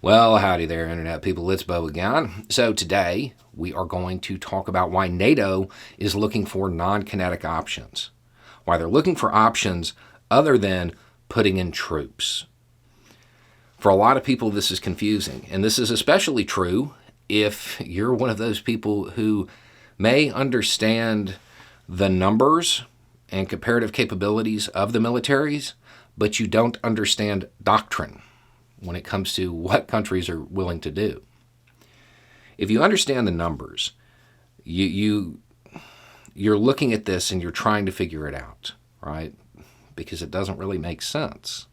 Well, howdy there, Internet people. It's Bo again. So today we are going to talk about why NATO is looking for non-kinetic options. Why they're looking for options other than putting in troops. For a lot of people, this is confusing. And this is especially true if you're one of those people who may understand the numbers and comparative capabilities of the militaries, but you don't understand doctrine when it comes to what countries are willing to do. If you understand the numbers, you're looking at this and you're trying to figure it out, right? Because it doesn't really make sense.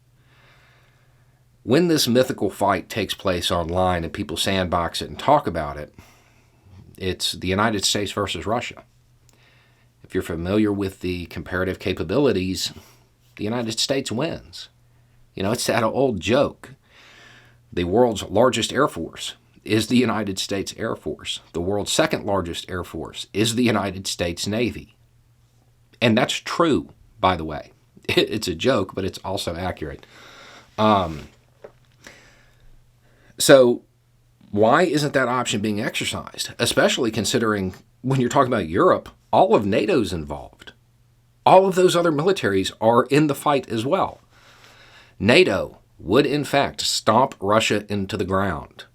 When this mythical fight takes place online and people sandbox it and talk about it, it's the United States versus Russia. If you're familiar with the comparative capabilities, the United States wins. You know, it's that old joke. The world's largest air force is the United States Air Force. The world's second largest air force is the United States Navy. And that's true, by the way. It's a joke, but it's also accurate. So why isn't that option being exercised? Especially considering when you're talking about Europe, all of NATO's involved. All of those other militaries are in the fight as well. NATO would in fact stomp Russia into the ground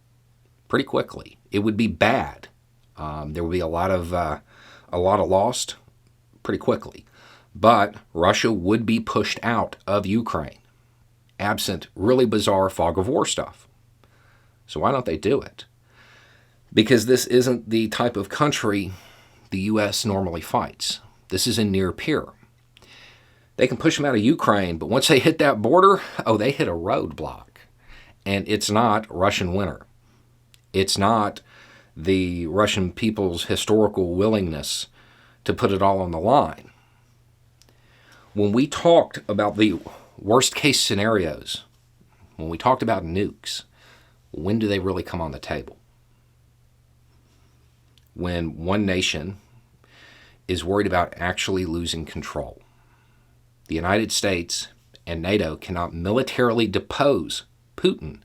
pretty quickly. It would be bad. There would be a lot of lost pretty quickly. But Russia would be pushed out of Ukraine, absent really bizarre fog of war stuff. So why don't they do it? Because this isn't the type of country the U.S. normally fights. This is a near peer. They can push them out of Ukraine, but once they hit that border, they hit a roadblock. And it's not Russian winter. It's not the Russian people's historical willingness to put it all on the line. When we talked about the worst case scenarios, when we talked about nukes, when do they really come on the table? When one nation is worried about actually losing control. The United States and NATO cannot militarily depose Putin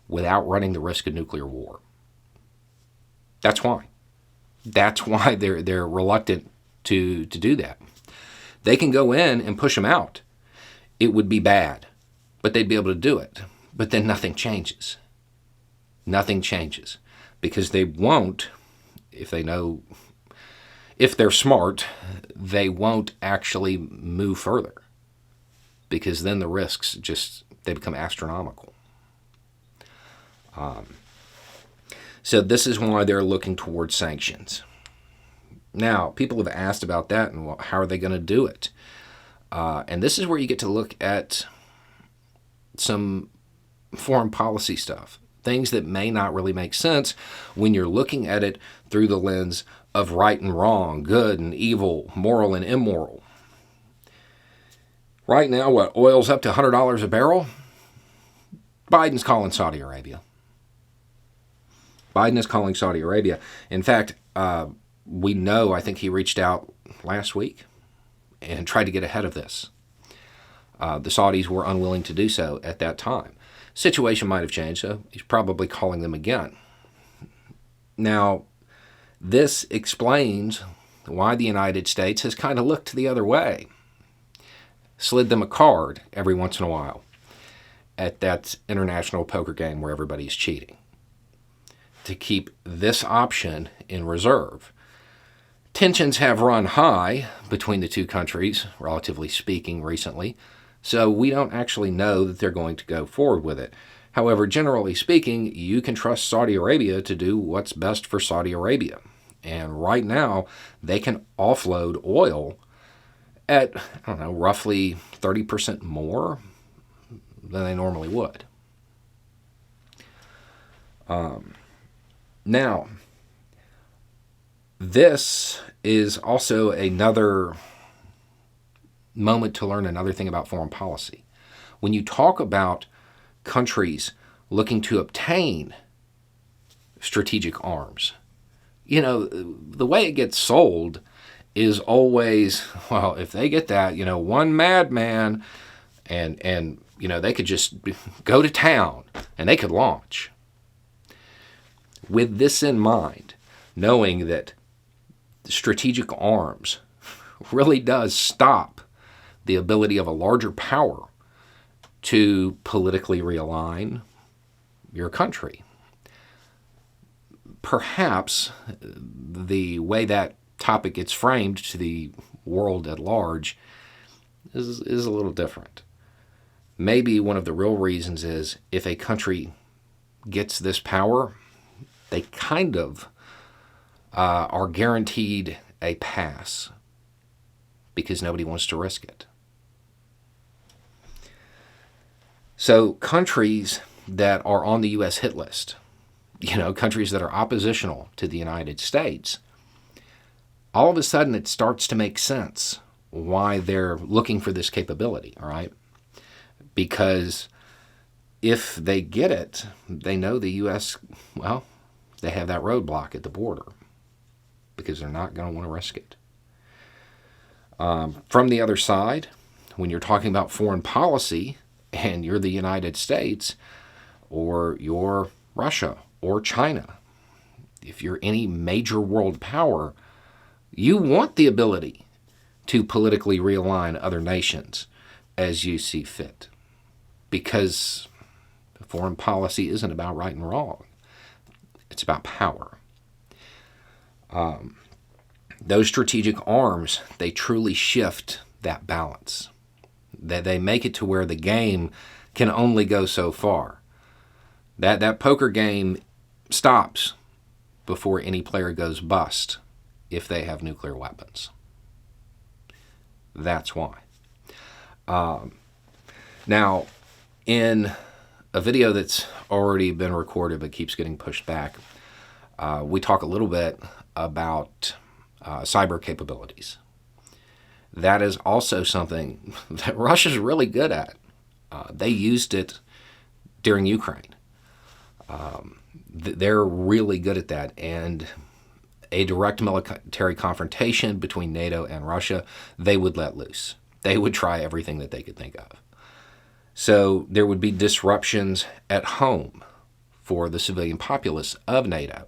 without running the risk of nuclear war. That's why. That's why they're reluctant to do that. They can go in and push them out. It would be bad, but they'd be able to do it. But then nothing changes. Nothing changes because they won't, if they're smart, they won't actually move further because then the risks they become astronomical. So this is why they're looking towards sanctions. Now, people have asked about that and how are they going to do it? And this is where you get to look at some foreign policy stuff. Things that may not really make sense when you're looking at it through the lens of right and wrong, good and evil, moral and immoral. Right now, oil's up to $100 a barrel? Biden's calling Saudi Arabia. Biden is calling Saudi Arabia. In fact, we know, I think he reached out last week and tried to get ahead of this. The Saudis were unwilling to do so at that time. Situation might have changed, so he's probably calling them again. Now, this explains why the United States has kind of looked the other way, slid them a card every once in a while at that international poker game where everybody's cheating to keep this option in reserve. Tensions have run high between the two countries, relatively speaking, recently, so we don't actually know that they're going to go forward with it. However, generally speaking, you can trust Saudi Arabia to do what's best for Saudi Arabia. And right now, they can offload oil at, roughly 30% more than they normally would. Now, this is also another moment to learn another thing about foreign policy. When you talk about countries looking to obtain strategic arms, the way it gets sold is always, well, if they get that, one madman and they could just go to town and they could launch. with this in mind, knowing that strategic arms really does stop the ability of a larger power to politically realign your country. Perhaps the way that topic gets framed to the world at large is a little different. Maybe one of the real reasons is if a country gets this power, they kind of are guaranteed a pass because nobody wants to risk it. So countries that are on the U.S. hit list, countries that are oppositional to the United States, all of a sudden it starts to make sense why they're looking for this capability, all right? Because if they get it, they know the U.S., well, they have that roadblock at the border because they're not going to want to risk it. From the other side, when you're talking about foreign policy and you're the United States or you're Russia or China, if you're any major world power, you want the ability to politically realign other nations as you see fit, because foreign policy isn't about right and wrong. It's about power. Those strategic arms, they truly shift that balance. They make it to where the game can only go so far. That poker game stops before any player goes bust if they have nuclear weapons. That's why. Now, in a video that's already been recorded but keeps getting pushed back, we talk a little bit about cyber capabilities. That is also something that Russia's really good at. They used it during Ukraine. They're really good at that, and a direct military confrontation between NATO and Russia, they would let loose. They would try everything that they could think of. So there would be disruptions at home for the civilian populace of NATO.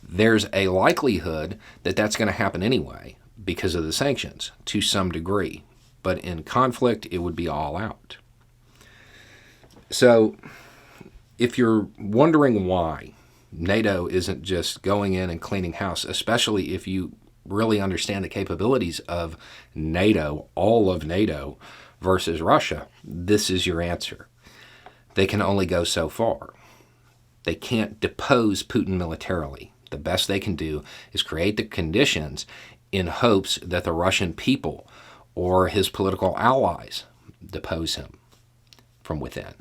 There's a likelihood that that's going to happen anyway because of the sanctions to some degree. But in conflict, it would be all out. So if you're wondering why NATO isn't just going in and cleaning house, especially if you really understand the capabilities of NATO, all of NATO versus Russia, this is your answer. They can only go so far. They can't depose Putin militarily. The best they can do is create the conditions in hopes that the Russian people or his political allies depose him from within.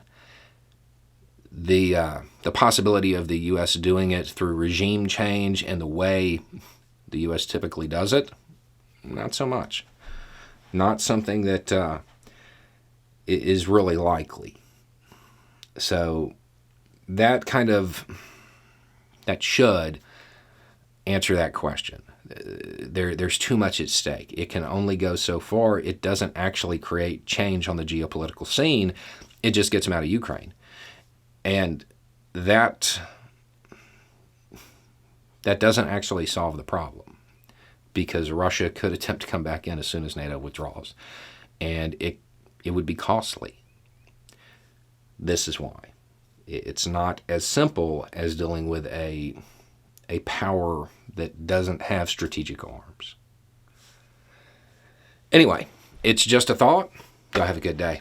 The possibility of the U.S. doing it through regime change and the way the U.S. typically does it, not so much. Not something that is really likely. So that should answer that question. There's too much at stake. It can only go so far. It doesn't actually create change on the geopolitical scene. It just gets them out of Ukraine. And that doesn't actually solve the problem, because Russia could attempt to come back in as soon as NATO withdraws. And it would be costly. This is why. It's not as simple as dealing with a power that doesn't have strategic arms. Anyway, it's just a thought. Y'all have a good day.